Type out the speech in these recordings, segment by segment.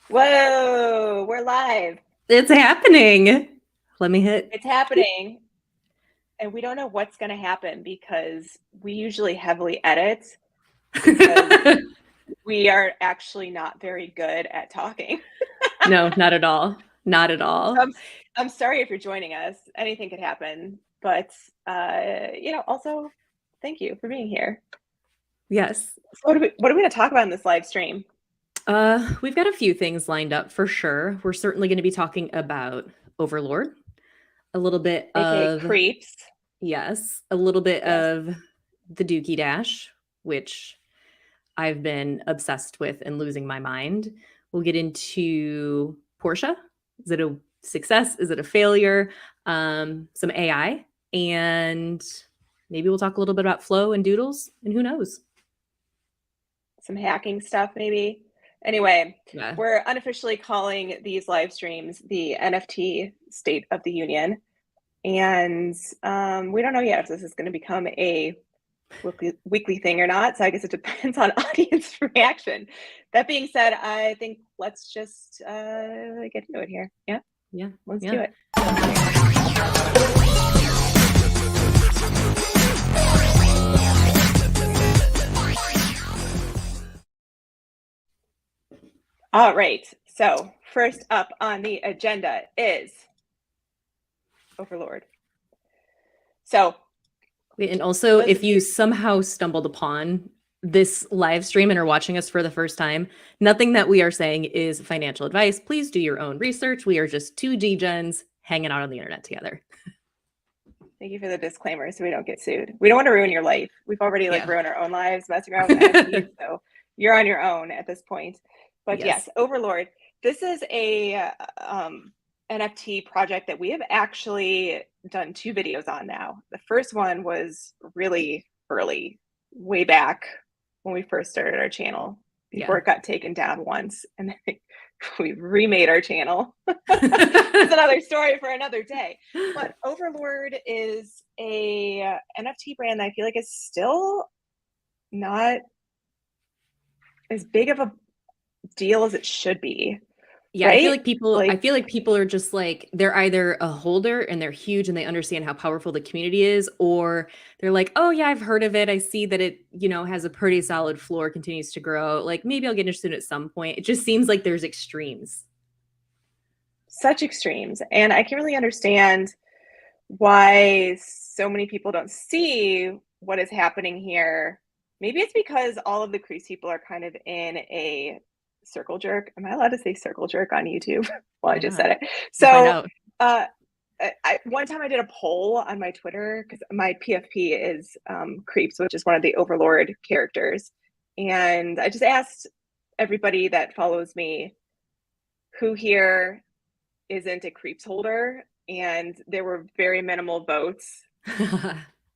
Whoa, we're live. It's happening. Let me hit. It's happening. And we don't know what's going to happen because we usually heavily edit because we are actually not very good at talking. No, not at all. Not at So all. I'm sorry if you're joining us. Anything could happen. But, also thank you for being here. Yes. So what are we going to talk about in this live stream? We've got a few things lined up for sure. We're certainly going to be talking about Overlord, a little bit AKA of, creeps. yes, a little bit Yes. of the Dookey Dash, which I've been obsessed with and losing my mind. We'll get into Porsche. Is it a success? Is it a failure? Some AI, and maybe we'll talk a little bit about flow and doodles, and who knows? Some hacking stuff, maybe. Anyway, Yeah. we're unofficially calling these live streams the NFT State of the Union. And we don't know yet if this is going to become a weekly thing or not. So I guess it depends on audience reaction. That being said, I think let's just get into it here. Yeah. Yeah. Let's Yeah. do it. All right. So first up on the agenda is Overlord. So, And also, if you somehow stumbled upon this live stream and are watching us for the first time, nothing that we are saying is financial advice. Please do your own research. We are just two degens hanging out on the internet together. Thank you for the disclaimer so we don't get sued. We don't want to ruin your life. We've already ruined our own lives messing around with NFTs, so you're on your own at this point. But yes, Overlord. This is a NFT project that we have actually done 2 videos on now. The first one was really early, way back when we first started our channel, before it got taken down once, and then we remade our channel. It's another story for another day. But Overlord is a NFT brand that I feel like is still not as big of a deal as it should be. Yeah, right? I feel like people are just like, they're either a holder and they're huge and they understand how powerful the community is, or they're like, oh yeah, I've heard of it. I see that it, has a pretty solid floor, continues to grow. Like maybe I'll get interested at some point. It just seems like there's extremes. Such extremes. And I can really understand why so many people don't see what is happening here. Maybe it's because all of the crease people are kind of in a circle jerk. Am I allowed to say circle jerk on YouTube? Well, I just said it. So one time I did a poll on my Twitter because my PFP is Creeps, which is one of the Overlord characters. And I just asked everybody that follows me who here isn't a Creeps holder, and there were very minimal votes.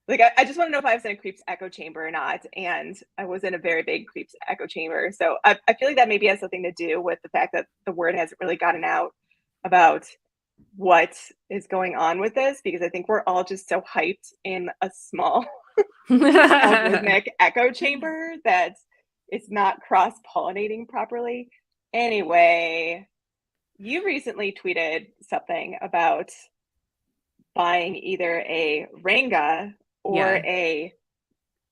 Like, I just want to know if I was in a Creeps echo chamber or not, and I was in a very big Creeps echo chamber. So I feel like that maybe has something to do with the fact that the word hasn't really gotten out about what is going on with this, because I think we're all just so hyped in a small algorithmic echo chamber that it's not cross-pollinating properly. Anyway, you recently tweeted something about buying either a Ranga or an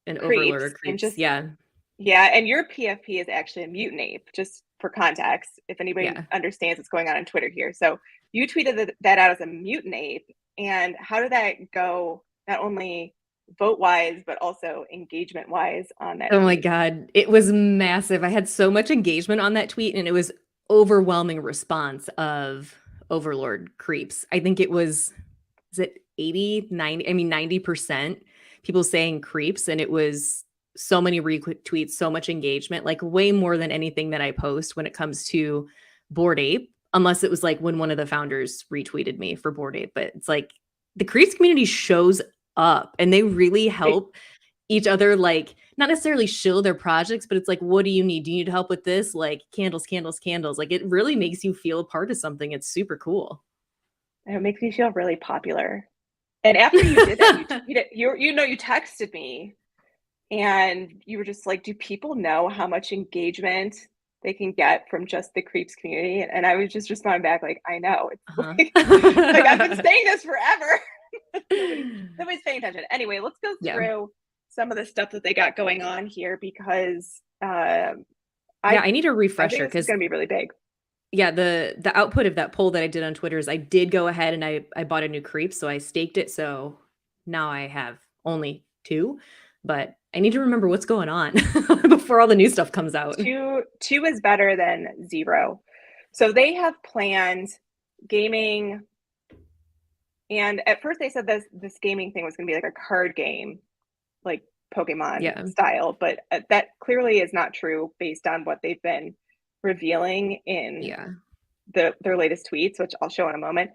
Overlord or Creeps. Yeah, and your PFP is actually a mutant ape, just for context, if anybody understands what's going on Twitter here. So you tweeted that out as a mutant ape, and how did that go, not only vote-wise, but also engagement-wise on that Oh tweet? my God, it was massive. I had so much engagement on that tweet, and it was overwhelming response of Overlord Creeps. I think it was, is it 80, 90, I mean 90% people saying Creeps, and it was so many retweets, so much engagement, like way more than anything that I post when it comes to Bored Ape, unless it was like when one of the founders retweeted me for Bored Ape. But it's like the Creeps community shows up and they really help each other, like not necessarily shill their projects, but it's like, what do you need? Do you need help with this? Like candles, candles, candles. Like it really makes you feel a part of something. It's super cool. And it makes me feel really popular. And after you did that, you texted me and you were just like, do people know how much engagement they can get from just the creeps community. And I was just responding back like, I know. It's like I've been saying this forever. Nobody's paying attention. Anyway, let's go Yeah. through some of the stuff that they got going on here because I need a I refresher think this is because going to be really big. yeah, the output of that poll that I did on Twitter is I did go ahead and I bought a new creep, so I staked it. So now I have only 2, but I need to remember what's going on before all the new stuff comes out. Two is better than 0. So they have planned gaming, and at first they said this gaming thing was going to be like a card game, like Pokemon Yeah. style, but that clearly is not true based on what they've been revealing in Yeah. their latest tweets, which I'll show in a moment.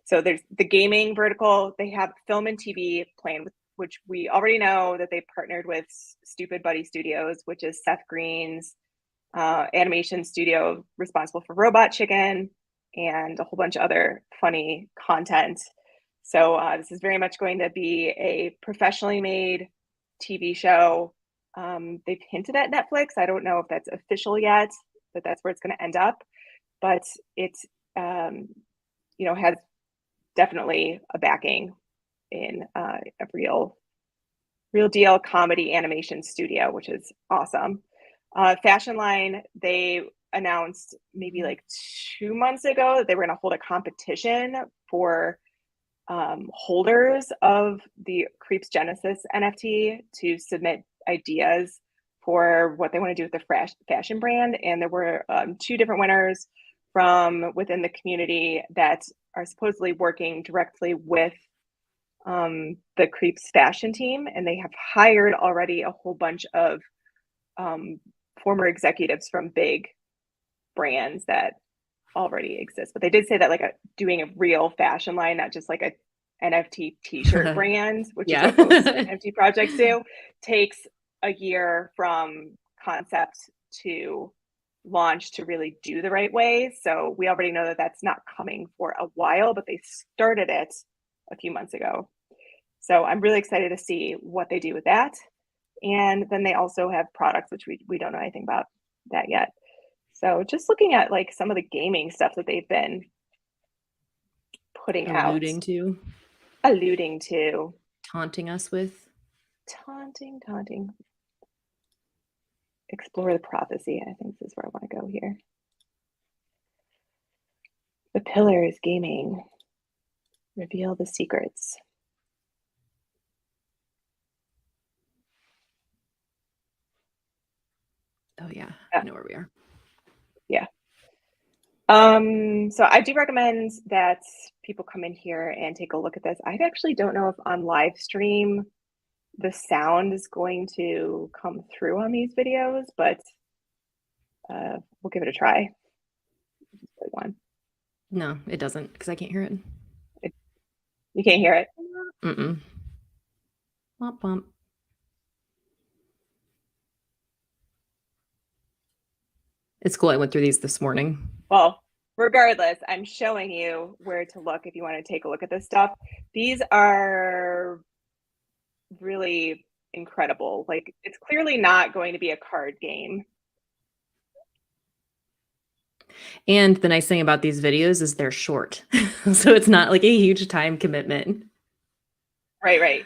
So there's the gaming vertical. They have film and TV planned, which we already know that they partnered with Stupid Buddy Studios, which is Seth Green's animation studio responsible for Robot Chicken and a whole bunch of other funny content. So this is very much going to be a professionally made TV show. They've hinted at Netflix. I don't know if that's official yet, but that's where it's going to end up. But it, has definitely a backing in a real deal comedy animation studio, which is awesome. Fashion Line, they announced maybe like 2 months ago that they were going to hold a competition for holders of the Creeps Genesis NFT to submit ideas for what they want to do with the fashion brand. And there were 2 different winners from within the community that are supposedly working directly with the Creeps fashion team. And they have hired already a whole bunch of former executives from big brands that already exist. But they did say that like doing a real fashion line, not just like a NFT t-shirt brand, which is what most NFT projects do, takes a year from concept to launch to really do the right way. So we already know that that's not coming for a while, but they started it a few months ago. So I'm really excited to see what they do with that. And then they also have products, which we don't know anything about that yet. So just looking at like some of the gaming stuff that they've been putting alluding to, taunting us with. Taunting. Explore the prophecy. I think this is where I want to go here. The Pillars Gaming. Reveal the secrets. Oh yeah, I know where we are. Yeah. So I do recommend that people come in here and take a look at this. I actually don't know if on live stream the sound is going to come through on these videos, but we'll give it a try. One. No, it doesn't because I can't hear it. You can't hear it? Mm-mm. Womp womp. It's cool. I went through these this morning. Well, regardless, I'm showing you where to look if you want to take a look at this stuff. These are really incredible. Like, it's clearly not going to be a card game. And the nice thing about these videos is they're short. So it's not like a huge time commitment. Right.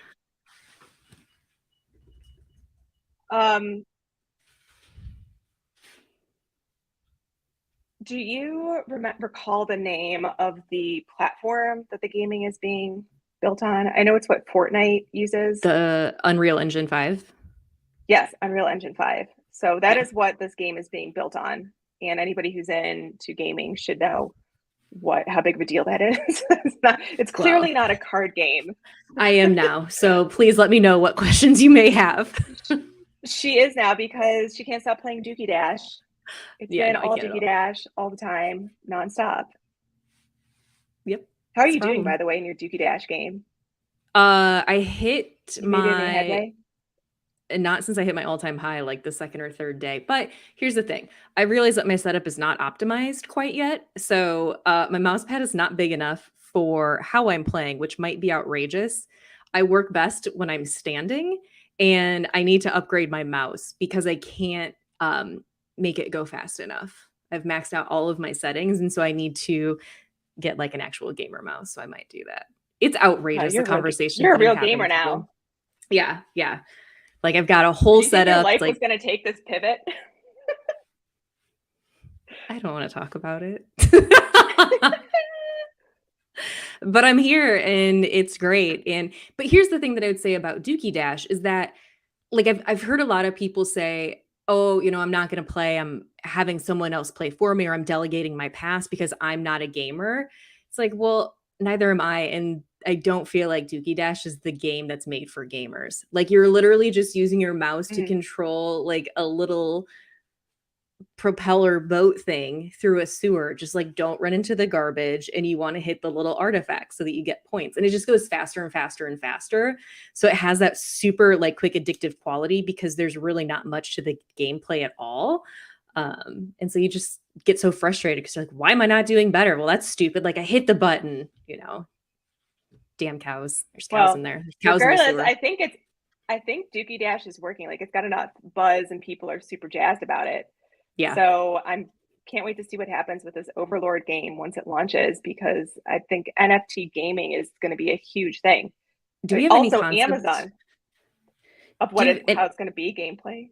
Do you recall the name of the platform that the gaming is being built on? I know it's what Fortnite uses. The Unreal Engine 5. Yes, Unreal Engine 5. So that is what this game is being built on. And anybody who's into gaming should know how big of a deal that is. It's clearly not a card game. I am now. So please let me know what questions you may have. She is now because she can't stop playing Dookey Dash. It's been all Dookey Dash all the time, nonstop. Yep. How are you doing, by the way, in your Dookey Dash game? I hit my... Not since I hit my all-time high, like the second or third day. But here's the thing. I realize that my setup is not optimized quite yet. So my mouse pad is not big enough for how I'm playing, which might be outrageous. I work best when I'm standing, and I need to upgrade my mouse because I can't make it go fast enough. I've maxed out all of my settings, and so I need to get like an actual gamer mouse. So I might do that. It's Oh, outrageous, the conversations you're a that I'm real having gamer with now. people. Yeah, yeah. Like I've got a Did whole you think your setup. life was Like going to take this pivot? I don't want to talk about it. But I'm here and it's great. And but here's the thing that I would say about Dookey Dash is that like I've heard a lot of people say, "Oh, I'm not going to play. I'm having someone else play for me or I'm delegating my pass because I'm not a gamer." It's like, "Well, neither am I." And I don't feel like Dookey Dash is the game that's made for gamers. Like you're literally just using your mouse to Mhm. control like a little propeller boat thing through a sewer. Just like don't run into the garbage and you want to hit the little artifacts so that you get points, and it just goes faster and faster and faster. So it has that super like quick addictive quality because there's really not much to the gameplay at all. And so you just get so frustrated because you're like, why am I not doing better? Well, that's stupid. Like I hit the button, damn cows. There's cows in Well, there. There's cows in the regardless, sewer. I think Dookie Dash is working. Like it's got enough buzz and people are super jazzed about it. Yeah. So can't wait to see what happens with this Overlord game once it launches because I think NFT gaming is going to be a huge thing. Do we have any Also, concept? Amazon of Do you how it's going to be gameplay.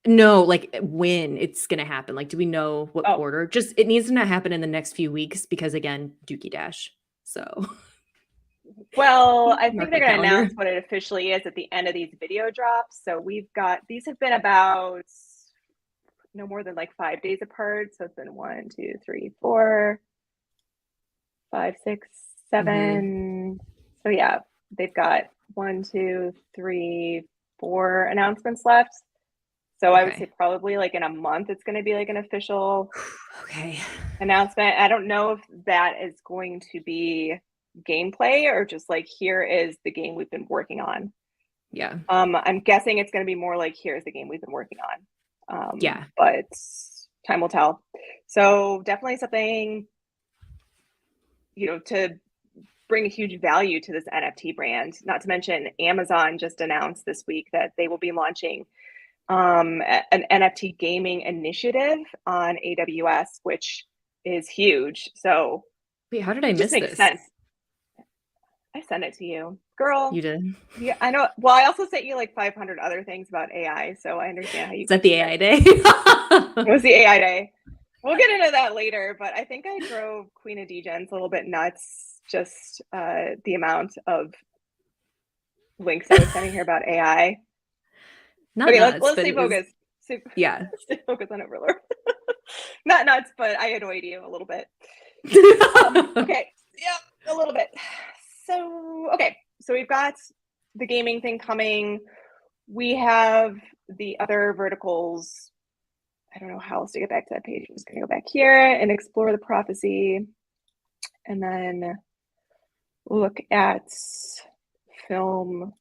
No, like when it's gonna happen. Like, do we know what Oh, quarter? Just it needs to not happen in the next few weeks because again, Dookie Dash. So well, I think mark they're my going to calendar. announce what it officially is at the end of these video drops. So these have been about no more than like 5 days apart. So it's been 1, 2, 3, 4, 5, 6, Hmm. 7. So yeah, they've got 1, 2, 3, 4 announcements left. So I would say Okay. probably like in a month, it's going to be like an official Okay. announcement. I don't know if that is going to be gameplay or just like here is the game we've been working on. Yeah. I'm guessing it's going to be more like here's the game we've been working on. Yeah. But time will tell. So definitely something to bring a huge value to this NFT brand. Not to mention Amazon just announced this week that they will be launching an NFT gaming initiative on AWS, which is huge. So Wait, how did I it just miss makes this? sense. I sent it to you, girl. You did. Is Yeah, I know. Well, I also sent you like 500 other things about AI, so I understand how you that the got. AI day? It was the AI day. We'll get into that later, but I think I drove Queen of Degens a little bit nuts. Just the amount of links I was sending her about AI. Not Okay, nuts, let's but stay it was focused. Stay, yeah. stay focused on Overlord. Not nuts, but I annoyed you a little bit. Okay, yeah, a little bit. So okay, so we've got the gaming thing coming. We have the other verticals. I don't know how else to get back to that page. I'm just going to go back here and explore the prophecy and then look at film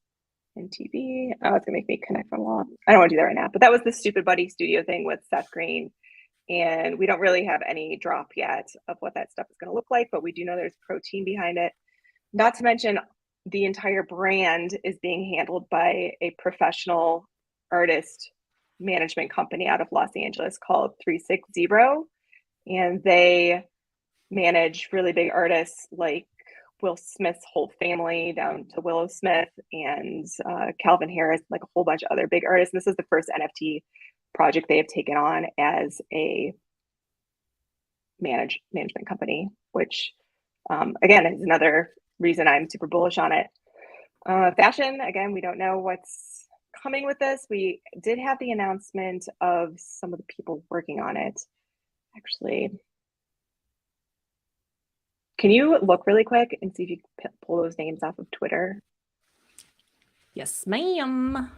and TV. Oh, it's going to make me connect from law. I don't want to do that right now, but that was the Stupid Buddy Studio thing with Seth Green. And we don't really have any drop yet of what that stuff is going to look like, but we do know there's protein behind it. Not to mention, the entire brand is being handled by a professional artist management company out of Los Angeles called 360. And they manage really big artists like Will Smith's whole family down to Willow Smith and Calvin Harris, like a whole bunch of other big artists. This is the first NFT project they have taken on as a management company, which again is another reason I'm super bullish on it. Fashion, again, we don't know what's coming with this. We did have the announcement of some of the people working on it. Actually, can you look really quick and see if you can pull those names off of Twitter? Yes, ma'am.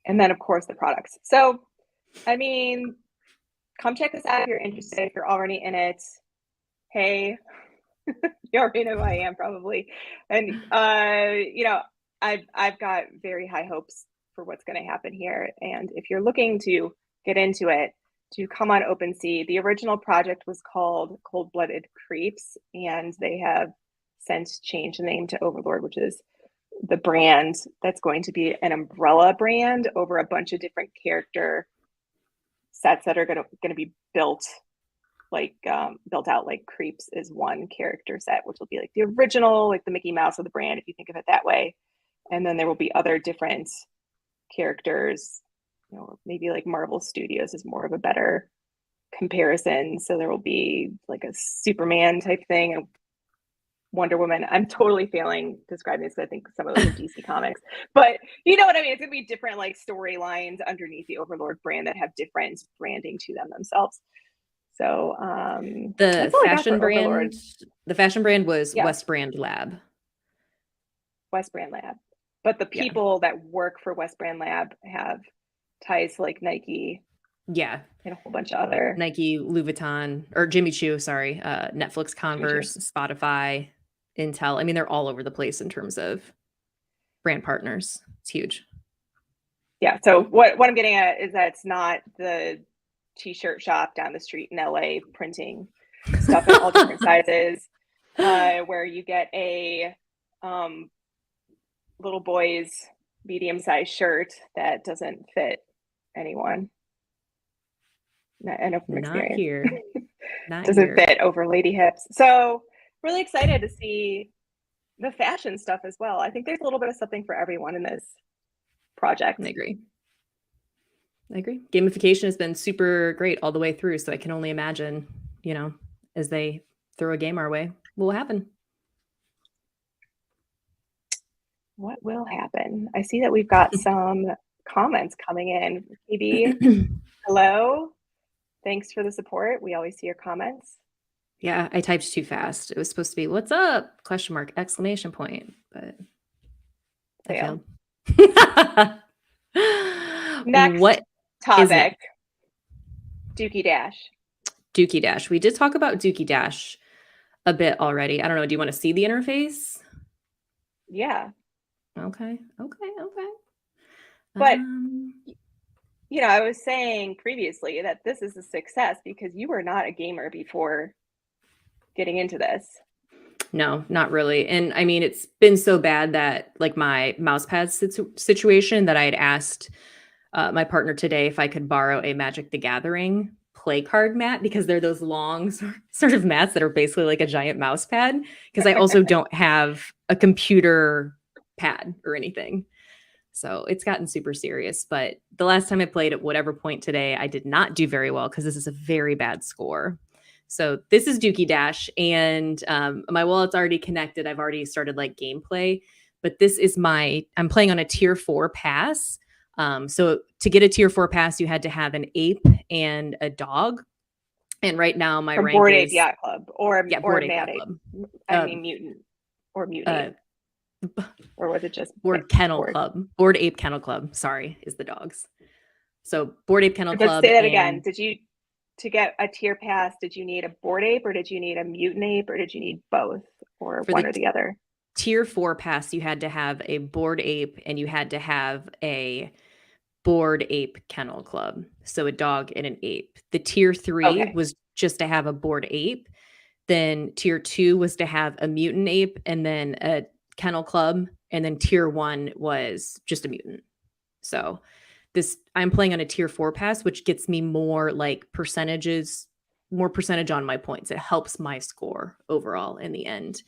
And then, of course, the products. So, I mean, come check this out if you're interested. If you're already in it, hey, you already know who I am probably. And I've got very high hopes for what's going to happen here. And if you're looking to get into it, to come on OpenSea, the original project was called Cold Blooded Creeps, and they have since changed the name to Overlord, which is the brand that's going to be an umbrella brand over a bunch of different character sets that are going to be built built out. Like Creeps is one character set, which will be like the original, like the Mickey Mouse of the brand, if you think of it that way. And then there will be other different characters, maybe like Marvel Studios is more of a better comparison. So there will be like a Superman type thing and Wonder Woman. I'm totally failing describing this because I think some of those are DC comics, but you know what I mean? It's gonna be different like storylines underneath the Overlord brand that have different branding to them themselves. So The that's all I got fashion for Overlord. brand, the fashion brand was Yeah, West Brand Lab. West Brand Lab. But the Yeah. people that work for West Brand Lab have ties to like Nike Yeah. and a whole bunch of other Nike, Louis Vuitton, or Jimmy Choo, sorry, Netflix, Jimmy Choo. Converse, Spotify, Intel. I mean, they're all over the place in terms of brand partners. It's huge. Yeah. So what I'm getting at is that it's not the t-shirt shop down the street in LA printing stuff in all different sizes, where you get a little boy's medium-sized shirt that doesn't fit anyone. I know from Not experience. here. Not Doesn't here. fit over lady hips. So really excited to see the fashion stuff as well. I think there's a little bit of something for everyone in this project. I agree. Gamification has been super great all the way through. So I can only imagine, as they throw a game our way, what will happen? What will happen? I see that we've got some comments coming in. Phoebe, hello. Thanks for the support. We always see your comments. Yeah, I typed too fast. It was supposed to be "What's up?" question mark exclamation point, but I Fail. failed. Next What is topic. next? Dookey Dash. Dookey Dash. We did talk about Dookey Dash a bit already. I don't know. Do you want to see the interface? Yeah. Okay. But I was saying previously that this is a success because you were not a gamer before getting into this. No, not really. And I mean, it's been so bad that like my mouse pad situation that I had asked my partner today if I could borrow a Magic the Gathering play card mat because they're those long sort of mats that are basically like a giant mouse pad because I also don't have a computer pad or anything. So it's gotten super serious. But the last time I played at whatever point today, I did not do very well because this is a very bad score. So this is Dookey Dash, and my wallet's already connected. I've already started like gameplay, but this is I'm playing on a tier 4 pass. So to get a tier 4 pass, you had to have an ape and a dog. And right now my From rank Board is Ape Yacht Club or Board Ape Mad Yacht Ape. Club. I mean mutant or mutant ape. Or was it just Board Kennel Club? Board Ape Kennel Club, sorry, is the dogs. So Board Ape Kennel Club. Say that again. To get a tier pass, did you need a Board Ape or did you need a mutant ape or did you need both or one or the other? Tier 4 pass, you had to have a Board Ape and you had to have a Board Ape Kennel Club. So a dog and an ape. The tier 3 was just to have a Board Ape. Then tier 2 was to have a mutant ape and then a kennel club. And then tier 1 was just a mutant. So I'm playing on a tier 4 pass, which gets me more like percentage on my points. It helps my score overall in the end.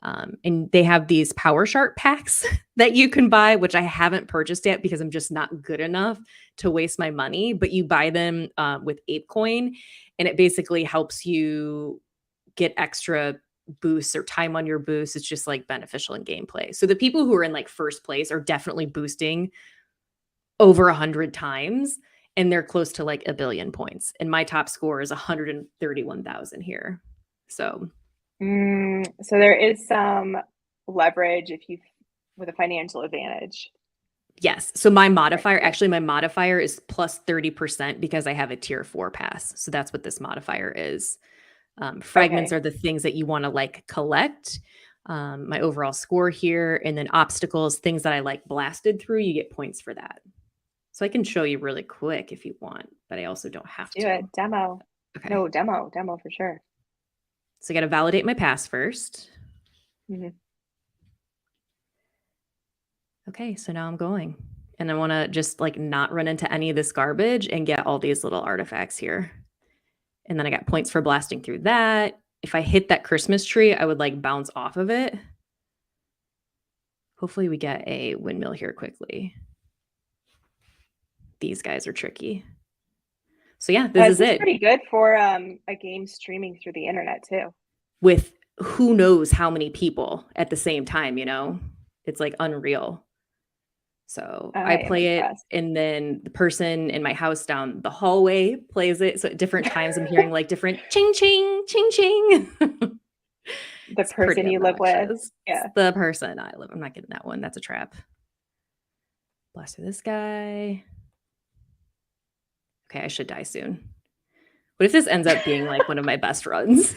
And they have these Power Shark packs that you can buy, which I haven't purchased yet because I'm just not good enough to waste my money. But you buy them with ApeCoin, and it basically helps you get extra boosts or time on your boost. It's just like beneficial in gameplay. So the people who are in like first place are definitely boosting over 100 times, and they're close to like 1 billion points. And my top score is 131,000 here. So there is some leverage with a financial advantage. Yes. So my modifier is plus 30% because I have a tier 4 pass. So that's what this modifier is. Fragments are the things that you want to like collect. My overall score here, and then obstacles, things that I like blasted through, you get points for that. So I can show you really quick if you want, but I also don't have to. Do it. Demo. Okay. No, demo for sure. So I got to validate my pass first. Mm-hmm. Okay, so now I'm going. And I want to just like not run into any of this garbage and get all these little artifacts here. And then I got points for blasting through that. If I hit that Christmas tree, I would like bounce off of it. Hopefully we get a windmill here quickly. These guys are tricky. So yeah, this is This is it. pretty good for a game streaming through the internet too. With who knows how many people at the same time, It's like unreal. So I I am play it, impressed. and then the person in my house down the hallway plays it. So at different times, I'm hearing like different ching ching ching ching. The It's pretty person you live with. obnoxious. It's Yeah. the person I live. I'm not getting that one. That's a trap. Blast through this guy. Okay, I should die soon. What if this ends up being like one of my best runs?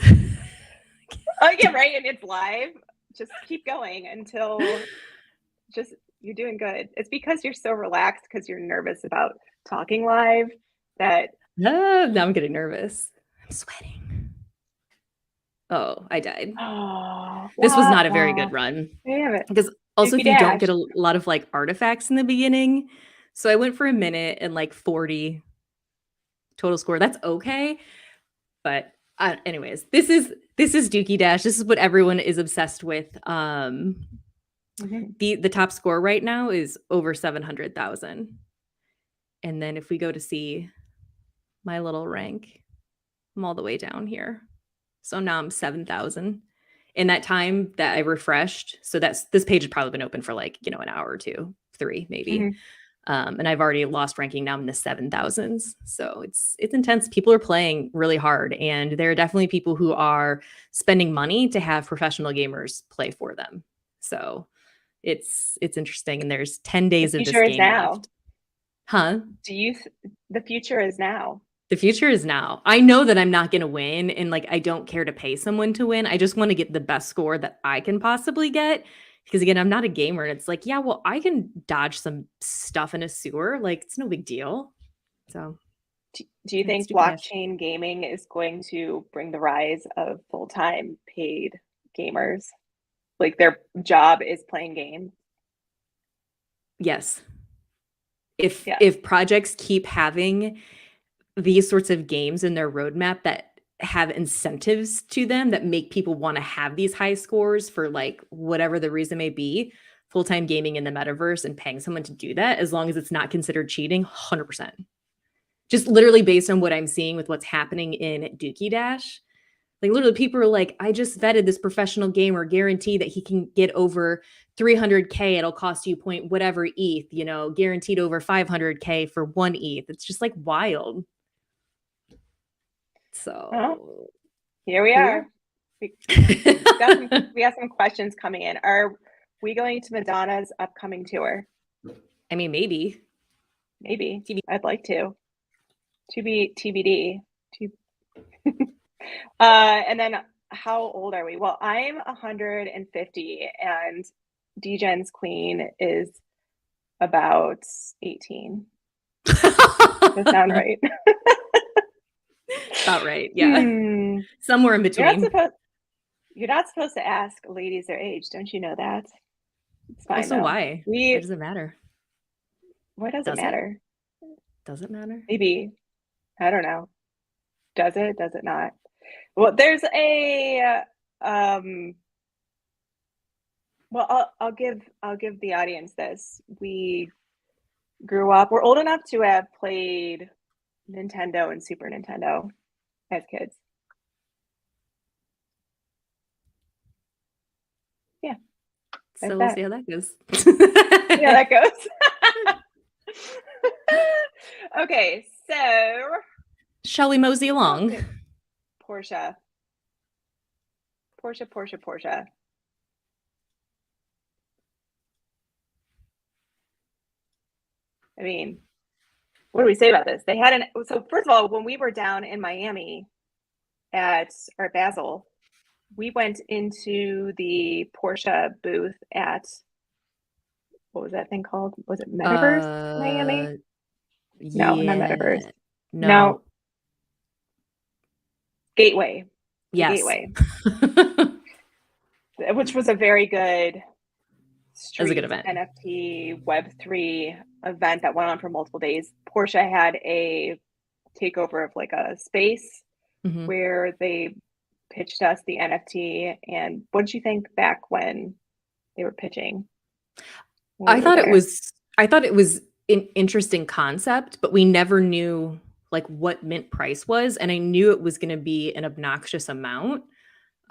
Oh yeah, right. And it's live. Just keep going until just you're doing good. It's because you're so relaxed because you're nervous about talking live that No, now I'm getting nervous. I'm sweating. Oh, I died. oh This was wah, not a very wah. good run. Damn it. Because also, Dookey if you don't Dash. get a lot of like artifacts in the beginning. So I went for a minute and like 40 total score. That's okay. But anyways, this is Dookey Dash. This is what everyone is obsessed with. Mm-hmm. The top score right now is over 700,000. And then if we go to see my little rank, I'm all the way down here. So now I'm 7,000. In that time that I refreshed, so this page had probably been open for like, an hour or two, 3 maybe. Mm-hmm. And I've already lost ranking. Now I'm in the 7,000s. So it's intense. People are playing really hard, and there are definitely people who are spending money to have professional gamers play for them. So it's interesting. And there's 10 The days of this future is game now. left. Huh? The future is now. The future is now. I know that I'm not going to win, and like I don't care to pay someone to win. I just want to get the best score that I can possibly get. Because again, I'm not a gamer, and it's like, yeah, well, I can dodge some stuff in a sewer. Like it's no big deal. So Do you that's think Dookey Dash. blockchain gaming is going to bring the rise of full-time paid gamers? Like their job is playing games? Yes. If Yeah. if projects keep having these sorts of games in their roadmap that have incentives to them that make people want to have these high scores for like whatever the reason may be, full-time gaming in the metaverse and paying someone to do that, as long as it's not considered cheating, 100%. Just literally based on what I'm seeing with what's happening in Dookey Dash. Like literally people are like, I just vetted this professional gamer, guarantee that he can get over 300K. It'll cost you point whatever ETH, guaranteed over 500K for 1 ETH. It's just like wild. Well, So here we here we are. are. We have some questions coming in. Are we going to Madonna's upcoming tour? I mean, maybe. Maybe. TV. I'd like to. To be TBD. And then how old are we? Well, I'm 150 and DGen's queen is about 18. Does that sound right? About right. Yeah. Somewhere in You're not between. supposed to ask ladies their age. Don't you know that? It's fine Also, though. why? Why does it matter? Why does it Does it? matter? Does it matter? Maybe. I don't know. Does it? Does it not? Well, there's a well, I'll give the audience this. We're old enough to have played Nintendo and Super Nintendo as kids. Yeah. So we'll see how that goes. Yeah, that goes. Okay, so shall we mosey along? Porsche. I mean, what do we say about this? So first of all, when we were down in Miami or Basel, we went into the Porsche booth at, what was that thing called? Was it Metaverse Miami? No, not Metaverse. No. Gateway. Yes. Gateway. Which was a very good That was a good street event. NFT Web3 event that went on for multiple days. Porsche had a takeover of like a space Mhm. where they pitched us the NFT. And what did you think back when they were pitching when we I were thought it there? was I thought it was an interesting concept, but we never knew like what mint price was, and I knew it was gonna be an obnoxious amount.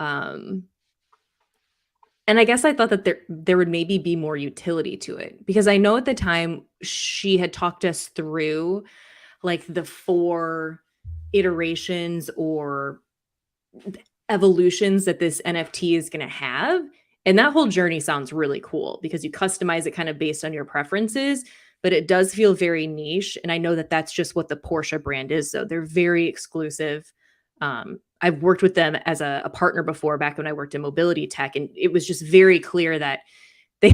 Um, and I guess I thought that there would maybe be more utility to it because I know at the time she had talked us through like the 4 iterations or evolutions that this NFT is going to have. And that whole journey sounds really cool because you customize it kind of based on your preferences, but it does feel very niche. And I know that that's just what the Porsche brand is. So they're very exclusive. I've worked with them as a partner before back when I worked in mobility tech, and it was just very clear that they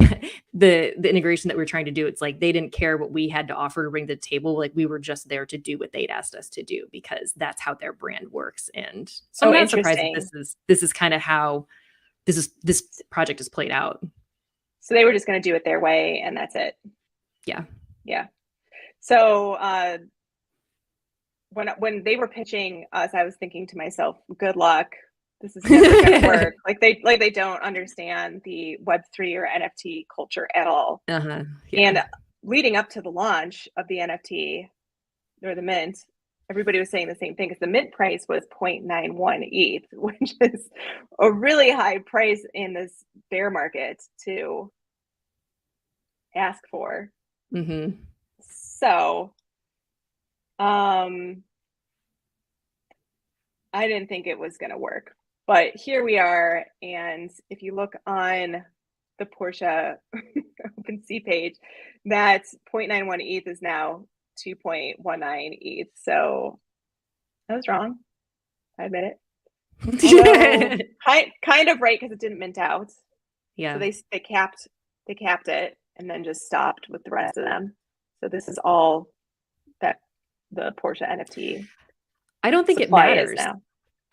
the integration that we are trying to do, it's like they didn't care what we had to offer to bring to the table. Like we were just there to do what they'd asked us to do because that's how their brand works. And so I'm Oh, not surprised that interesting. this is kind of how this project is played out. So they were just going to do it their way, and that's it. Yeah. Yeah. So when they were pitching us, I was thinking to myself, "Good luck. This is never going to work." Like they don't understand the Web3 or NFT culture at all. Uh-huh. Yeah. And leading up to the launch of the NFT or the mint, everybody was saying the same thing because the mint price was 0.91 ETH, which is a really high price in this bear market to ask for. Mm-hmm. So, I didn't think it was going to work, but here we are. And if you look on the Porsche OpenSea page, that 0.91 ETH is now 2.19 ETH. So I was wrong. I admit it. Although kind of right because it didn't mint out. So Yeah. they capped it and then just stopped with the rest of them. So this is all that the Porsche NFT I don't think it supply is matters. now.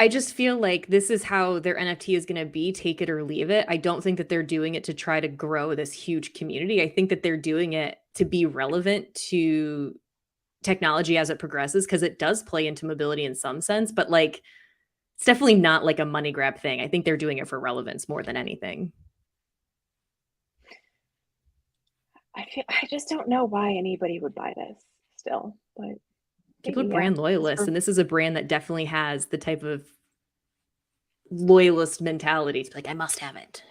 I just feel like this is how their NFT is going to be, take it or leave it. I don't think that they're doing it to try to grow this huge community. I think that they're doing it to be relevant to technology as it progresses because it does play into mobility in some sense, but like it's definitely not like a money grab thing. I think they're doing it for relevance more than anything. I just don't know why anybody would buy this still, but People are yeah, brand loyalists, and this is a brand that definitely has the type of loyalist mentality to be like, I must have it.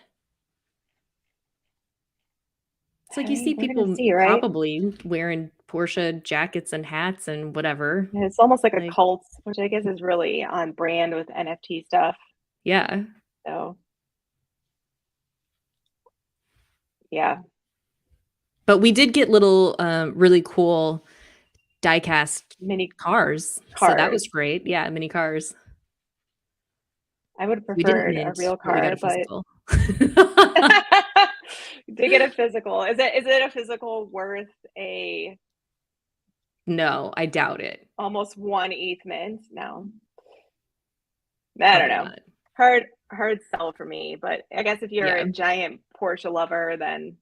It's like I you mean, see we're gonna people see, right? probably wearing Porsche jackets and hats and whatever. And it's almost like a Like, cult, which I guess is really on brand with NFT stuff. yeah. So yeah, But we did get little really cool diecast mini cars. So that was cars. great. Yeah, mini cars. I would have We didn't preferred a mint, real but we got car, a but physical. to get a physical, is it a physical worth a No, I doubt it. almost 1 ETH mint? No, I don't Probably know. not. Hard sell for me, but I guess if you're Yeah. a giant Porsche lover, then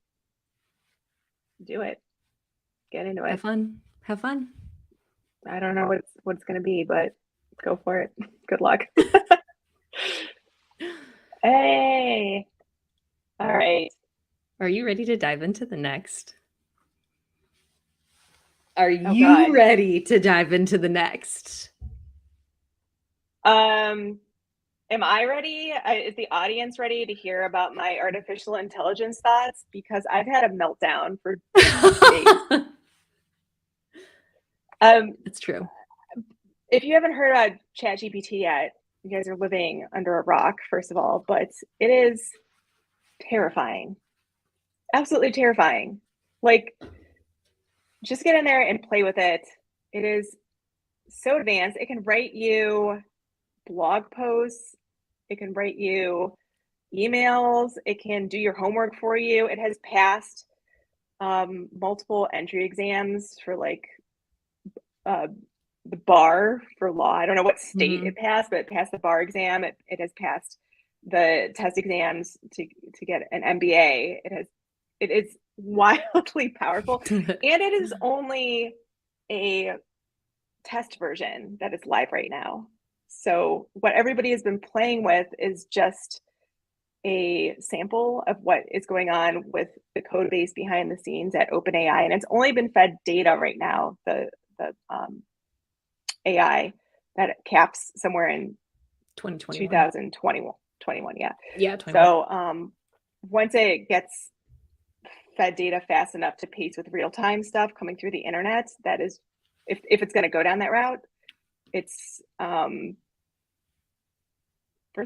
do it. Get into Have it. fun. Have fun. I don't know what's going to be, but go for it. Good luck. Hey. All right. Are you ready to dive into the next? Are Oh you God. ready to dive into the next? Um, am I ready? Is the audience ready to hear about my artificial intelligence thoughts? Because I've had a meltdown for days. Um, It's true. if you haven't heard about ChatGPT yet, you guys are living under a rock, first of all, but it is terrifying. Absolutely terrifying. Like, just get in there and play with it. It is so advanced. It can write you blog posts, it can write you emails, it can do your homework for you. It has passed multiple entry exams for like uh, the bar for law. I don't know what state Mhm. it passed, but it passed the bar exam. It has passed the test exams to get an MBA. It has It is wildly powerful. And it is only a test version that is live right now. So what everybody has been playing with is just a sample of what is going on with the code base behind the scenes at OpenAI, and it's only been fed data right now. The AI that caps somewhere in 2021. 2021, yeah. Yeah, 21. So once it gets fed data fast enough to pace with real-time stuff coming through the internet, that is, if it's going to go down that route, it's first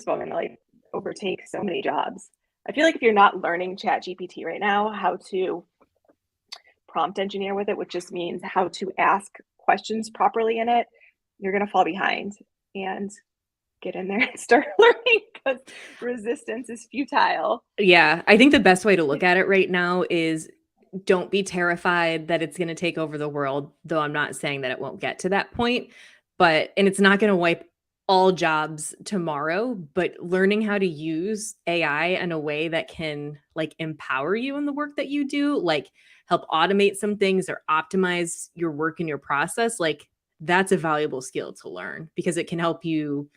of all going to like overtake so many jobs. I feel like if you're not learning ChatGPT right now, how to prompt engineer with it, which just means how to ask questions properly in it, you're going to fall behind. And get in there and start learning, because resistance is futile. Yeah, I think the best way to look at it right now is don't be terrified that it's going to take over the world, though I'm not saying that it won't get to that point. And it's not going to wipe all jobs tomorrow, but learning how to use AI in a way that can like empower you in the work that you do, like help automate some things or optimize your work and your process, like that's a valuable skill to learn because it can help you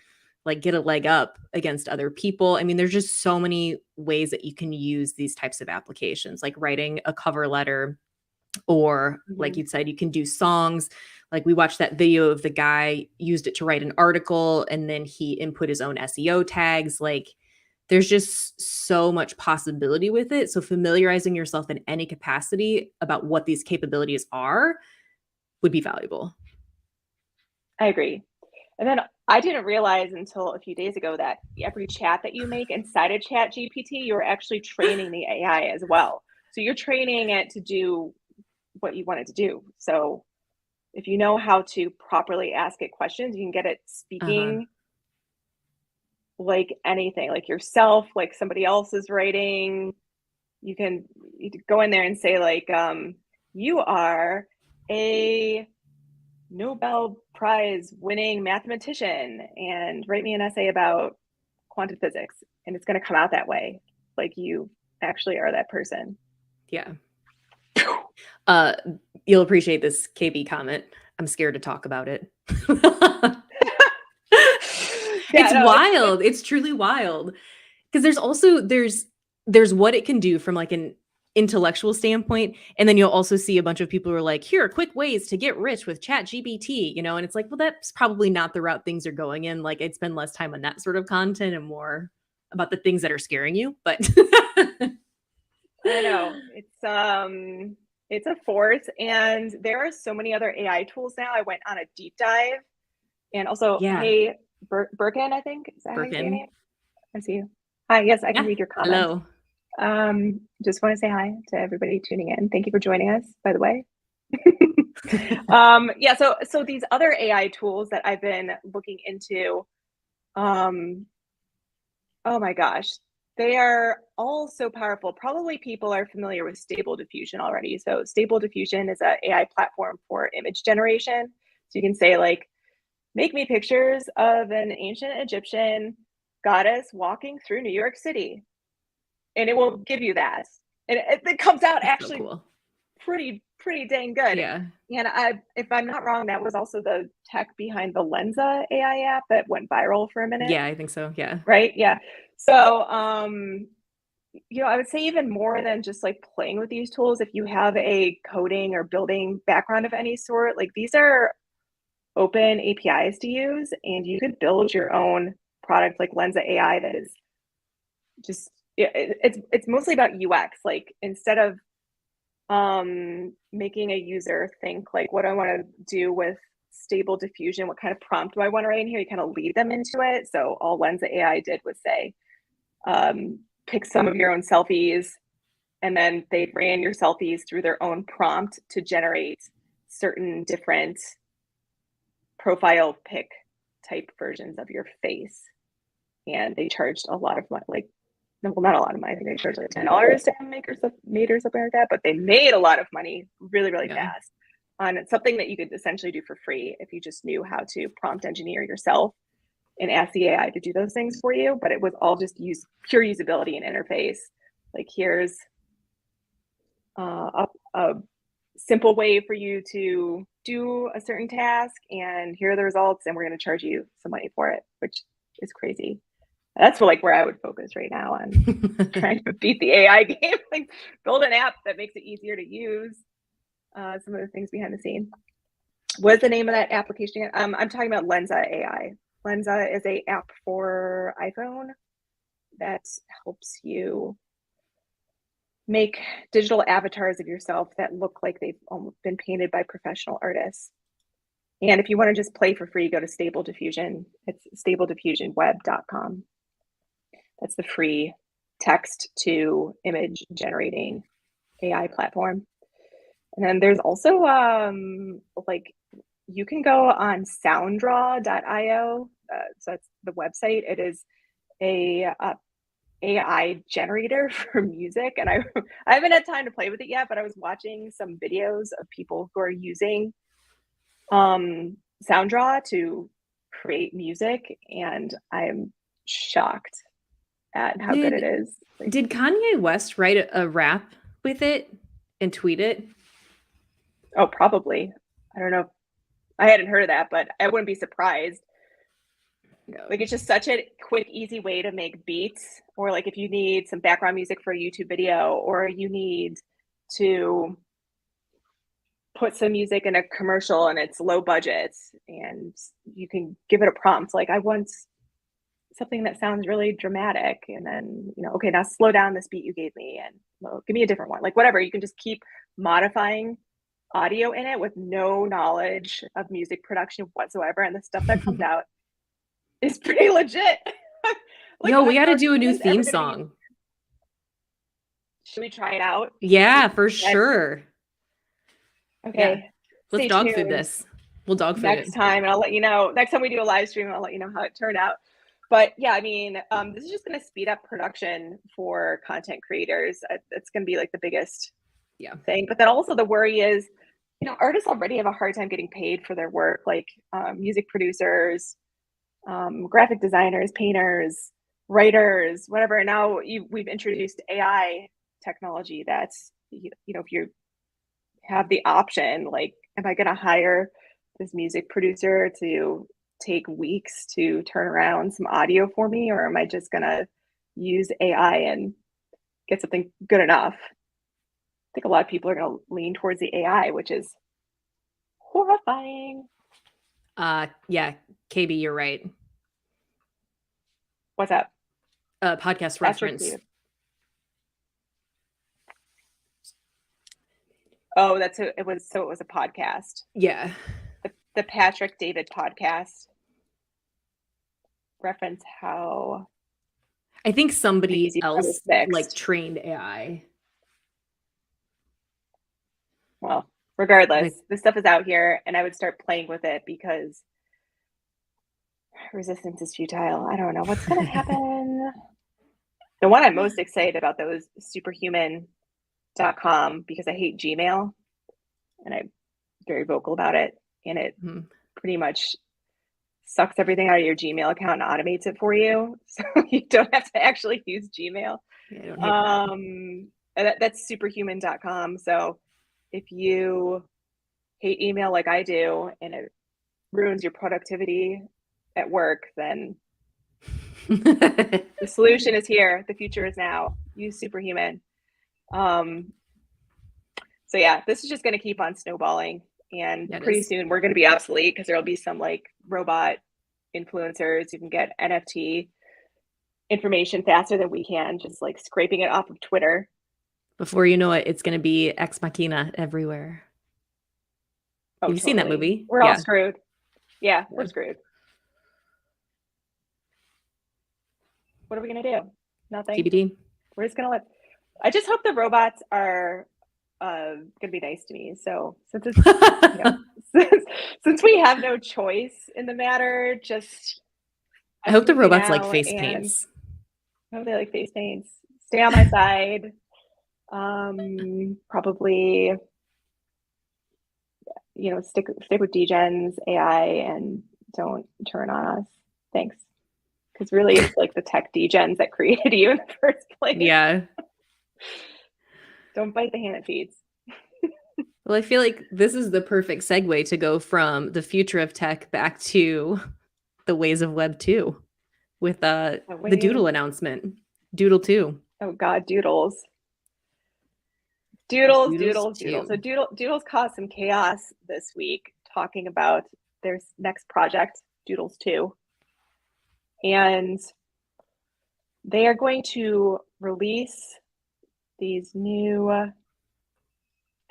like get a leg up against other people. I mean, there's just so many ways that you can use these types of applications, like writing a cover letter, or like you said, you can do songs. Like we watched that video of the guy used it to write an article and then he input his own SEO tags. Like there's just so much possibility with it. So familiarizing yourself in any capacity about what these capabilities are would be valuable. I agree. And then I didn't realize until a few days ago that every chat that you make inside of ChatGPT, you're actually training the AI as well. So you're training it to do what you want it to do. So if you know how to properly ask it questions, you can get it speaking like anything, like yourself, like somebody else is writing. You can go in there and say like, you are a Nobel Prize winning mathematician and write me an essay about quantum physics. And it's going to come out that way. Like you actually are that person. Yeah. You'll appreciate this KB comment. I'm scared to talk about it. It's wild. It's truly wild. Because there's what it can do from like an intellectual standpoint. And then you'll also see a bunch of people who are like, here are quick ways to get rich with ChatGPT, you know, and it's like, well, that's probably not the route things are going in. Like I'd spend less time on that sort of content and more about the things that are scaring you. But I know it's a force, and there are so many other AI tools now. I went on a deep dive, and also, hey, Birkin, I think is that how you say your name? I see you. Hi, yes, I can read your comments. Hello. Just want to say hi to everybody tuning in. Thank you for joining us, by the way. Yeah, so these other AI tools that I've been looking into, oh my gosh, they are all so powerful. Probably people are familiar with Stable Diffusion already. So Stable Diffusion is an AI platform for image generation. So you can say like, make me pictures of an ancient Egyptian goddess walking through New York City. And it will give you that. And it comes out actually so cool. pretty dang good. Yeah. And if I'm not wrong, that was also the tech behind the Lensa AI app that went viral for a minute. Yeah, I think so. Yeah. Right. Yeah. So, you know, I would say even more than just like playing with these tools, if you have a coding or building background of any sort, like these are open APIs to use, and you could build your own product like Lensa AI that is just, it's mostly about UX. Like instead of making a user think like, what do I want to do with Stable Diffusion, what kind of prompt do I want to write in here, you kind of lead them into it. So all Lensa AI did was say, pick some of your own selfies, and then they ran your selfies through their own prompt to generate certain different profile pic type versions of your face. And they charged a lot of money, like, well, not a lot of money. I think they charged like $10 to make or something like that, but they made a lot of money really fast on something that you could essentially do for free if you just knew how to prompt engineer yourself and ask the AI to do those things for you. But it was all just pure usability and interface. Like here's a simple way for you to do a certain task, and here are the results, and we're going to charge you some money for it, which is crazy. That's like where I would focus right now on trying to beat the AI game, like build an app that makes it easier to use. Some of the things behind the scene. What's the name of that application again? I'm talking about Lensa AI. Lensa is a app for iPhone that helps you make digital avatars of yourself that look like they've been painted by professional artists. And if you want to just play for free, go to Stable Diffusion. It's stablediffusionweb.com. That's the free text to image generating AI platform. And then there's also like you can go on sounddraw.io. So that's the website. It is a AI generator for music, and I haven't had time to play with it yet, but I was watching some videos of people who are using Sounddraw to create music, and I'm shocked at how good it is. Like, did Kanye West write a rap with it and tweet it? oh, probably. I don't know. I hadn't heard of that, but I wouldn't be surprised. Like, it's just such a quick, easy way to make beats, or like if you need some background music for a YouTube video, or you need to put some music in a commercial and it's low budget, and you can give it a prompt like, I want something that sounds really dramatic, and then, you know, okay, now slow down this beat you gave me, and well, give me a different one, like whatever. You can just keep modifying audio in it with no knowledge of music production whatsoever, and the stuff that comes out is pretty legit. Like, Yo, we got to do a new humans ever theme gonna song. should we try it out? Yeah, for sure. Okay. Yeah. Let's Stay dog food tuned this. We'll dog food next it. time, and I'll let you know. Next time we do a live stream, I'll let you know how it turned out. But yeah, I mean, this is just going to speed up production for content creators. It's going to be like the biggest thing. But then also the worry is, you know, artists already have a hard time getting paid for their work, like music producers, graphic designers, painters, writers, whatever. And now we've introduced AI technology that's, you know, if you have the option, like, am I going to hire this music producer to take weeks to turn around some audio for me, or am I just going to use AI and get something good enough? I think a lot of people are going to lean towards the AI, which is horrifying. Yeah, KB, you're right. What's up? Podcast reference. Oh, it was a podcast. Yeah. The Patrick David podcast. Reference how I think somebody else like trained AI. Well, regardless, this stuff is out here, and I would start playing with it because resistance is futile. I don't know what's going to happen. The one I'm most excited about, though, is superhuman.com, because I hate Gmail, and I'm very vocal about it, and it pretty much sucks everything out of your Gmail account and automates it for you, so you don't have to actually use Gmail. Yeah, that's superhuman.com. So if you hate email like I do, and it ruins your productivity at work, then the solution is here. The future is now. Use Superhuman. So yeah, this is just going to keep on snowballing, and pretty soon we're going to be obsolete because there'll be some like robot influencers who can get NFT information faster than we can, just like scraping it off of Twitter. Before you know it, it's going to be Ex Machina everywhere. Oh, you've seen that movie? We're all screwed. Yeah, we're screwed. What are we going to do? Nothing. TBD. We're just going to I just hope the robots are going to be nice to me. So since it's, you know, since we have no choice in the matter, just I hope the robots like face paints. I hope they like face paints. Stay on my side. Probably, you know, stick with Degen's AI and don't turn on us. Thanks. Because really, it's like the tech Degens that created you in the first place. Yeah. Don't bite the hand that feeds. Well, I feel like this is the perfect segue to go from the future of tech back to the ways of Web 2 with the Doodle announcement. Doodle 2. Oh God, Doodles. Doodles, Doodles Doodles, Doodles. 2. So Doodles caused some chaos this week talking about their next project, Doodles 2. And they are going to release these new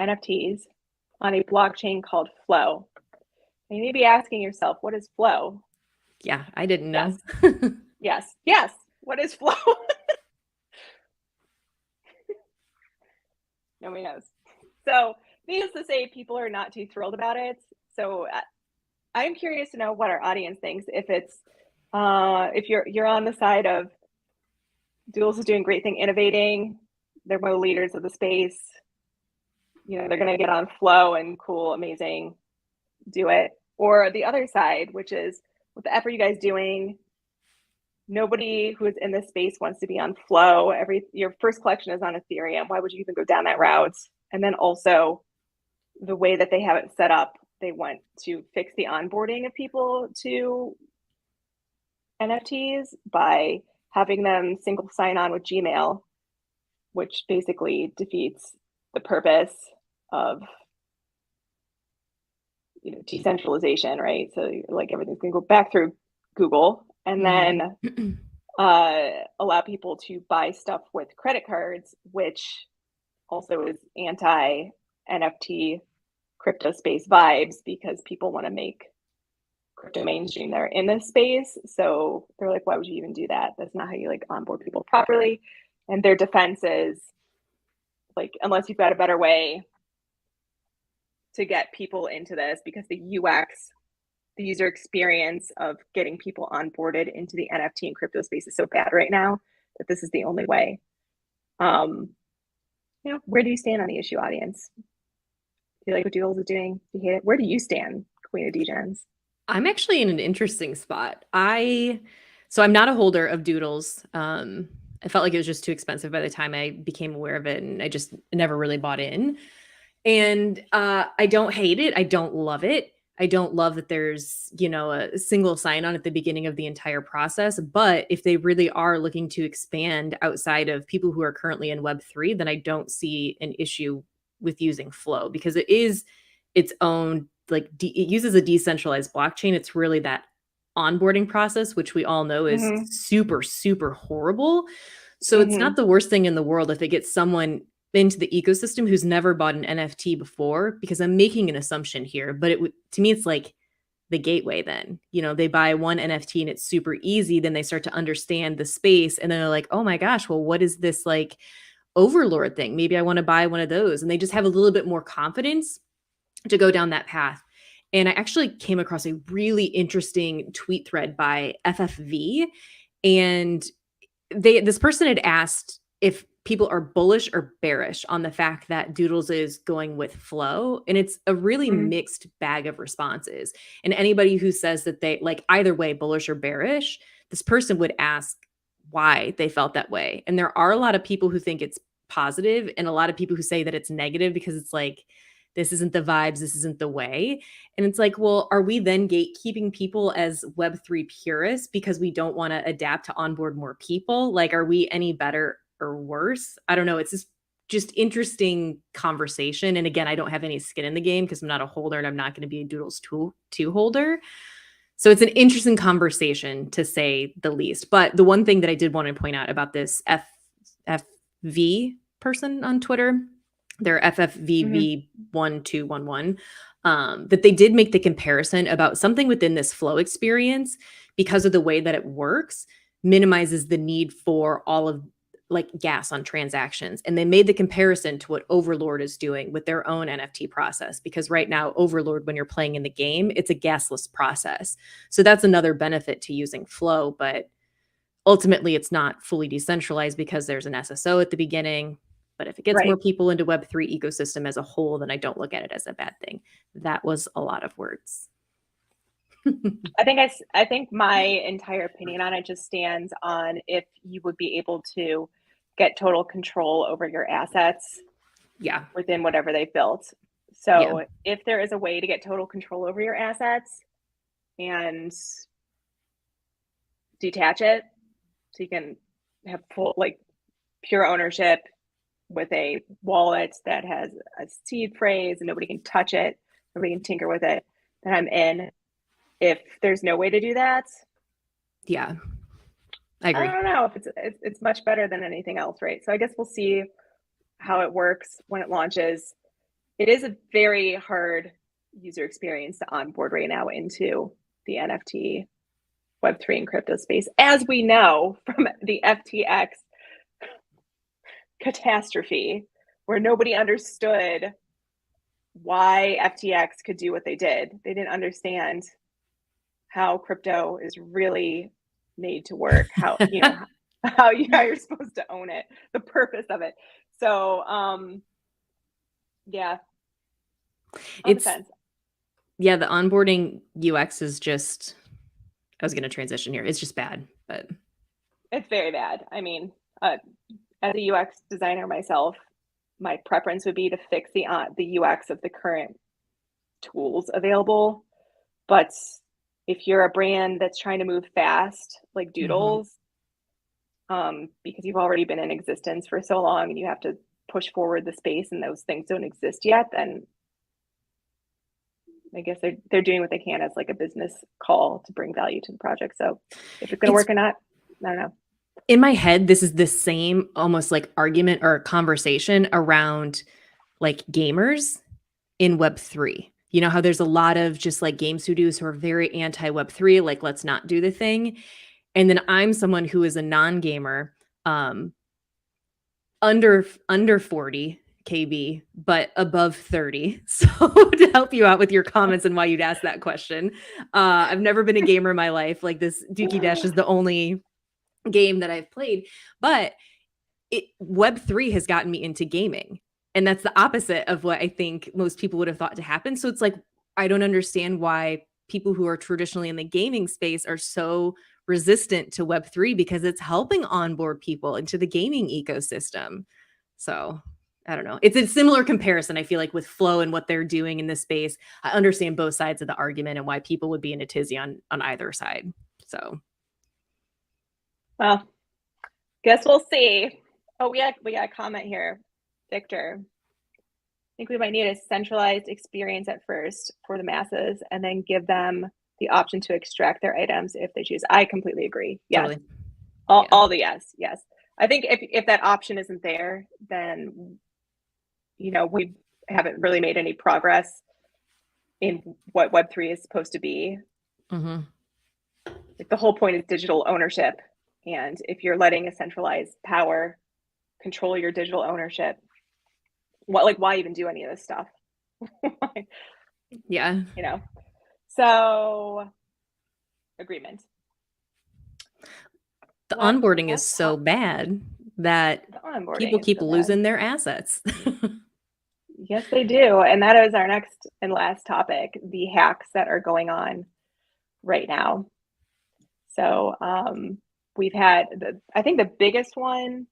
NFTs on a blockchain called Flow. And you may be asking yourself, what is Flow? Yeah, I didn't know. Yes. Yes. What is Flow? Nobody knows. So, needless to say, people are not too thrilled about it. So, I'm curious to know what our audience thinks. If you're on the side of Doodles is doing great thing, innovating, they're one of the leaders of the space. You know, they're going to get on Flow and cool, amazing, do it. Or the other side, which is what the F are you guys doing? Nobody who is in this space wants to be on Flow. Your first collection is on Ethereum. Why would you even go down that route? And then also the way that they have it set up, they want to fix the onboarding of people to NFTs by having them single sign on with Gmail, which basically defeats the purpose of decentralization, right? So like everything's going to go back through Google, and then allow people to buy stuff with credit cards, which also is anti NFT crypto space vibes because people want to make crypto mainstream. They're in this space, so they're like, why would you even do that? That's not how you like onboard people properly. And their defense is like, unless you've got a better way to get people into this, because the UX, the user experience of getting people onboarded into the NFT and crypto space is so bad right now that this is the only way. Where do you stand on the issue, audience? Do you like what Doodles is doing? Do you hate it? Where do you stand, Queen of Degens? I'm actually in an interesting spot. So I'm not a holder of Doodles. I felt like it was just too expensive by the time I became aware of it, and I just never really bought in. And I don't hate it. I don't love it. I don't love that there's, a single sign-on at the beginning of the entire process. But if they really are looking to expand outside of people who are currently in Web3, then I don't see an issue with using Flow, because it is its own, like, it uses a decentralized blockchain. It's really that onboarding process, which we all know is super, super horrible. So it's not the worst thing in the world if it gets someone into the ecosystem who's never bought an NFT before, because I'm making an assumption here, but to me, it's like the gateway. Then, they buy one NFT and it's super easy. Then they start to understand the space, and then they're like, oh my gosh, well, what is this like Overlord thing? Maybe I want to buy one of those. And they just have a little bit more confidence to go down that path. And I actually came across a really interesting tweet thread by FFV, and this person had asked if people are bullish or bearish on the fact that Doodles is going with Flow. And it's a really mixed bag of responses. And anybody who says that they like either way, bullish or bearish, this person would ask why they felt that way. And there are a lot of people who think it's positive, and a lot of people who say that it's negative because it's like, this isn't the vibes, this isn't the way. And it's like, well, are we then gatekeeping people as Web3 purists because we don't want to adapt to onboard more people? Like, are we any better or worse? I don't know. It's just interesting conversation. And again, I don't have any skin in the game because I'm not a holder, and I'm not going to be a Doodles 2 holder. So it's an interesting conversation, to say the least. But the one thing that I did want to point out about this FFV person on Twitter, their FFVV1211, that they did make the comparison about something within this Flow experience, because of the way that it works, minimizes the need for all of like gas on transactions. And they made the comparison to what Overlord is doing with their own NFT process, because right now Overlord, when you're playing in the game, it's a gasless process. So that's another benefit to using Flow, but ultimately it's not fully decentralized because there's an SSO at the beginning. But if it gets more people into Web3 ecosystem as a whole, then I don't look at it as a bad thing. That was a lot of words. I think my entire opinion on it just stands on if you would be able to get total control over your assets Yeah. within whatever they've built. Yeah. So if there is a way to get total control over your assets and detach it, so you can have full, like, pure ownership with a wallet that has a seed phrase and nobody can touch it, nobody can tinker with it, then I'm in. If there's no way to do that, Yeah. I I agree. don't know if it's much better than anything else, right? So I guess we'll see how it works when it launches. It is a very hard user experience to onboard right now into the NFT Web3 and crypto space, as we know from the FTX catastrophe, where nobody understood why FTX could do what they did. They didn't understand how crypto is really made to work, how, you know, how you're supposed to own it, the purpose of it. So, yeah, on the It's fence. yeah, the onboarding UX is just I was going to transition here. It's just bad, but It's very bad. I mean, as a UX designer myself, my preference would be to fix the UX of the current tools available. But if you're a brand that's trying to move fast, like mhm. Doodles, because you've already been in existence for so long and you have to push forward the space and those things don't exist yet, then I guess they're doing what they can as like a business call to bring value to the project. So if it's going to It's work or not, I don't know. in my head this is the same almost like argument or conversation around like gamers in Web3. You know how there's a lot of just like game studios who are very anti Web3, like let's not do the thing. And then I'm someone who is a non-gamer, um, under 40 KB, but above 30. So to help you out with your comments and why you'd ask that question, I've never been a gamer in my life. Like this Dookey Dash is the only game that I've played, but Web3 has gotten me into gaming. And that's the opposite of what I think most people would have thought to happen. So it's like, I don't understand why people who are traditionally in the gaming space are so resistant to Web3 because it's helping onboard people into the gaming ecosystem. So I don't know. It's a similar comparison, I feel like, with Flow and what they're doing in this space. I understand both sides of the argument and why people would be in a tizzy on either side. So Well, guess we'll see. Oh, we got a comment here, Victor. I think we might need a centralized experience at first for the masses and then give them the option to extract their items if they choose. I completely agree. Yes. totally. All, Yeah. all the yes. I think if that option isn't there, then, we haven't really made any progress in what Web3 is supposed to be. Mm-hmm. Like, the whole point is digital ownership. And if you're letting a centralized power control your digital ownership, why even do any of this stuff? Yeah. you know. So, agreement. The onboarding is Let's so talk. bad that The people onboarding is keep so bad. losing their assets. Yes, they do. And that is our next and last topic, the hacks that are going on right now. So, we've had, I think the biggest one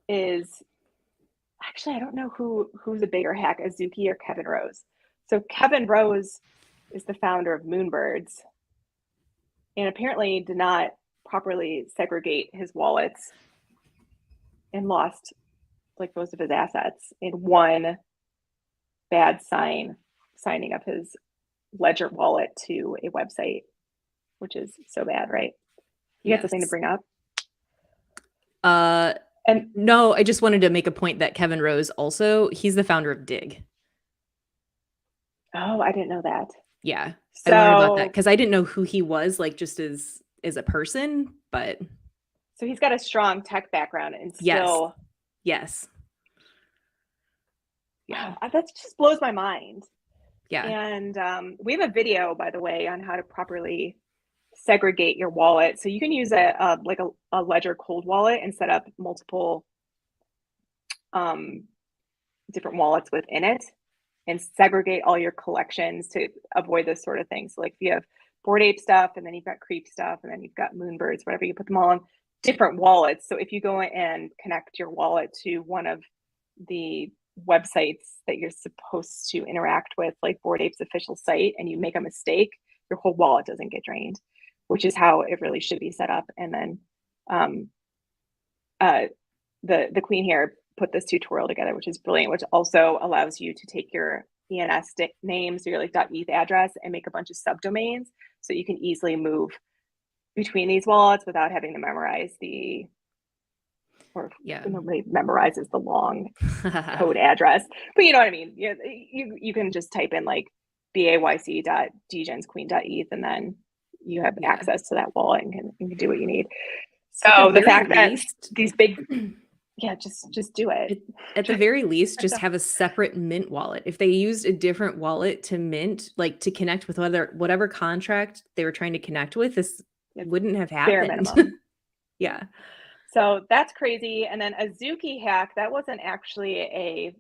is, actually, I don't know who's a bigger hack, Azuki or Kevin Rose. So Kevin Rose is the founder of Moonbirds and apparently did not properly segregate his wallets and lost like most of his assets in one bad signing of his Ledger wallet to a website, which is so bad, right? You got something to Yes. bring up? Uh And no, I just wanted to make a point that Kevin Rose also, he's the founder of Dig. oh, I didn't know that. Yeah. I learned about that So because I didn't know who he was, like just as a person, but so he's got a strong tech background and yes. still Yes. Yeah. that just blows my mind. Yeah. And we have a video, by the way, on how to properly segregate your wallet. So you can use a Ledger cold wallet and set up multiple um, different wallets within it and segregate all your collections to avoid this sort of thing. So like if you have Bored Ape stuff and then you've got Creep stuff and then you've got Moonbirds, whatever, you put them all in different wallets. So if you go and connect your wallet to one of the websites that you're supposed to interact with, like Bored Ape's official site, and you make a mistake, your whole wallet doesn't get drained, which is how it really should be set up. And then um, the Queen here put this tutorial together, which is brilliant, which also allows you to take your ENS name, so your like .eth address, and make a bunch of subdomains, so you can easily move between these wallets without having to memorize nobody memorizes the long code address, but you know what I mean. You can just type in like bayc.dgensqueen.eth, and then you have access to that wallet and can do what you need. So the fact that these big just do it. At the very least, just have a separate Mint wallet. If they used a different wallet to Mint, like to connect with whatever contract they were trying to connect with, this wouldn't have happened. Bare minimum. Yeah. So that's crazy. And then a Dookey hack, that wasn't actually a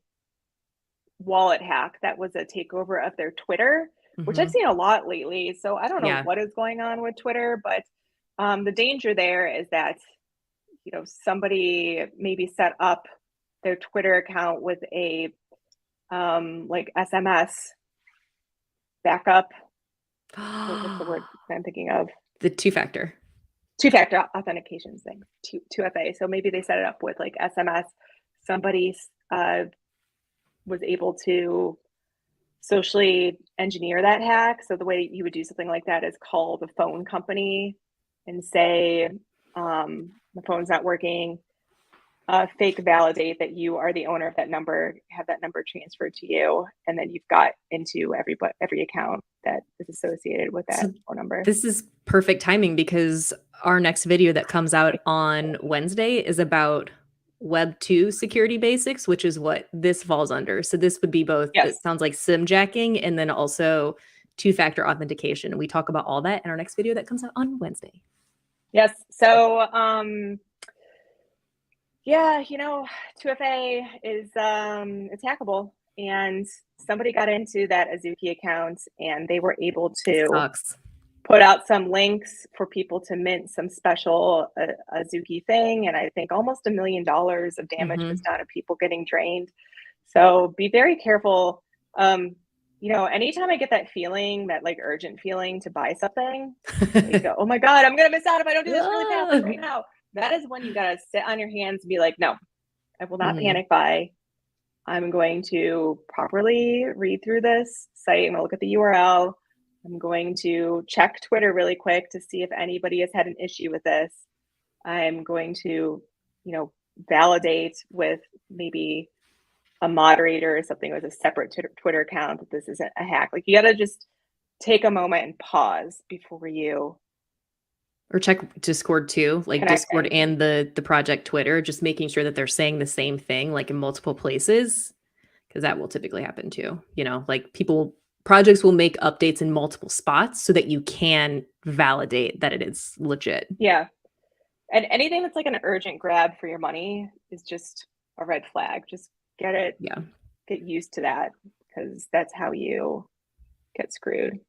wallet hack. That was a takeover of their Twitter, which I've seen a lot lately. So I don't know what is going on with Twitter, but the danger there is that somebody maybe set up their Twitter account with a like SMS backup. What's the word I'm thinking of? The two-factor authentication thing, 2FA. So maybe they set it up with like SMS. Somebody was able to socially engineer that hack. So the way you would do something like that is call the phone company and say, the phone's not working, fake validate that you are the owner of that number, have that number transferred to you, and then you've got into every account that is associated with that phone number. This is perfect timing, because our next video that comes out on Wednesday is about Web 2 security basics, which is what this falls under. So this would be both, it sounds like SIM jacking and then also two-factor authentication. We talk about all that in our next video that comes out on Wednesday. Yes. So, yeah, 2FA is it's hackable, and somebody got into that Azuki account, and they were able to put out some links for people to mint some special Azuki thing, and I think almost $1 million of damage was done of people getting drained. So be very careful. Anytime I get that feeling, that like urgent feeling to buy something, you go, oh my God, I'm gonna miss out if I don't do this really fast right now. That is when you gotta sit on your hands and be like, no, I will not panic buy. I'm going to properly read through this site. I'm gonna look at the URL. I'm going to check Twitter really quick to see if anybody has had an issue with this. I'm going to, validate with maybe a moderator or something with a separate Twitter account that this isn't a hack. Like, you got to just take a moment and pause before you. Or check Discord too, like Discord and the project Twitter, just making sure that they're saying the same thing, like in multiple places, because that will typically happen too. Like projects will make updates in multiple spots so that you can validate that it is legit. Yeah. And anything that's like an urgent grab for your money is just a red flag. Just get used to that, because that's how you get screwed.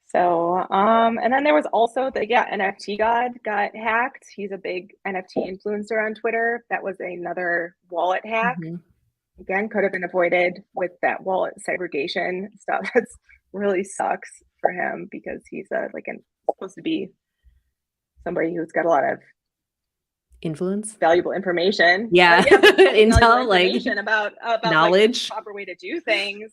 So, and then there was also NFT God got hacked. He's a big NFT influencer on Twitter. That was another wallet hack. Again, could have been avoided with that wallet segregation stuff. That's really sucks for him, because he's supposed to be somebody who's got a lot of influence, valuable information. Intel, information about knowledge, the proper way to do things.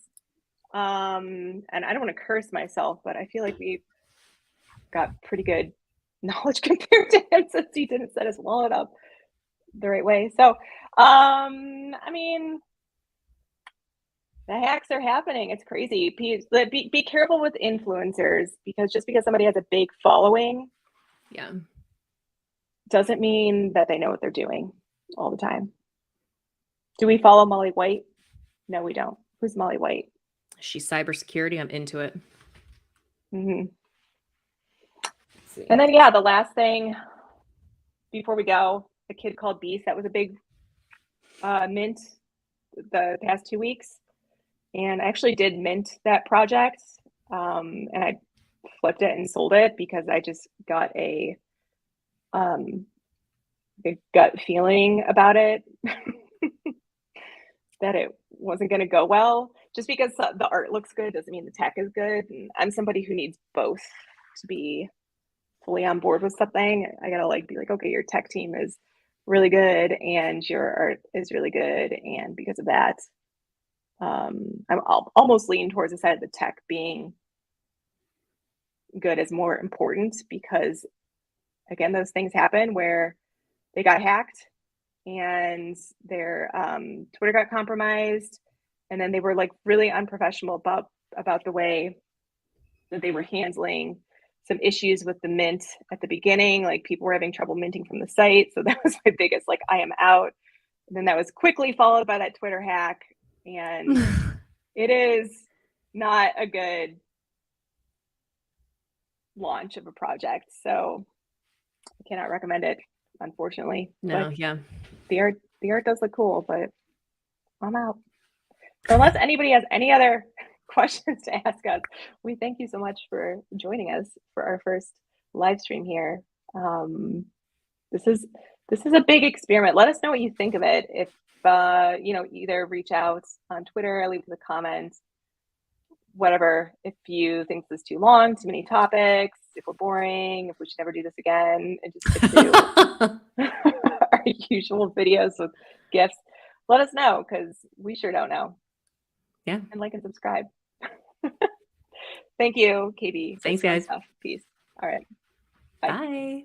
And I don't want to curse myself, but I feel like we got pretty good knowledge compared to him, since he didn't set his wallet up the right way. So, I mean, the hacks are happening. It's crazy. Be careful with influencers, because just because somebody has a big following, doesn't mean that they know what they're doing all the time. Do we follow Molly White? No, we don't. Who's Molly White? She's cybersecurity. I'm into it. And then, the last thing before we go, A Kid Called Beast. That was a big mint the past 2 weeks. And I actually did mint that project. And I flipped it and sold it, because I just got a gut feeling about it that it wasn't going to go well. Just because the art looks good doesn't mean the tech is good. And I'm somebody who needs both to be fully on board with something. I gotta like be like, okay, your tech team is really good and your art is really good, and because of that, I'll almost lean towards the side of the tech being good is more important, because again, those things happen where they got hacked and their Twitter got compromised, and then they were like really unprofessional about the way that they were handling some issues with the mint at the beginning. Like people were having trouble minting from the site, so that was my biggest like I am out. And then that was quickly followed by that Twitter hack, and it is not a good launch of a project. So I cannot recommend it, unfortunately. No, But yeah. the art does look cool, but I'm out. So unless anybody has any other questions to ask us, we thank you so much for joining us for our first live stream here. This is a big experiment. Let us know what you think of it. If either reach out on Twitter, leave a comment, whatever. If you think this is too long, too many topics, if we're boring, if we should never do this again, and just stick to our usual videos with gifts, let us know, because we sure don't know. Yeah. And like and subscribe. Thank you, KB. Thanks, guys. Stuff. Peace. All right. Bye. Bye.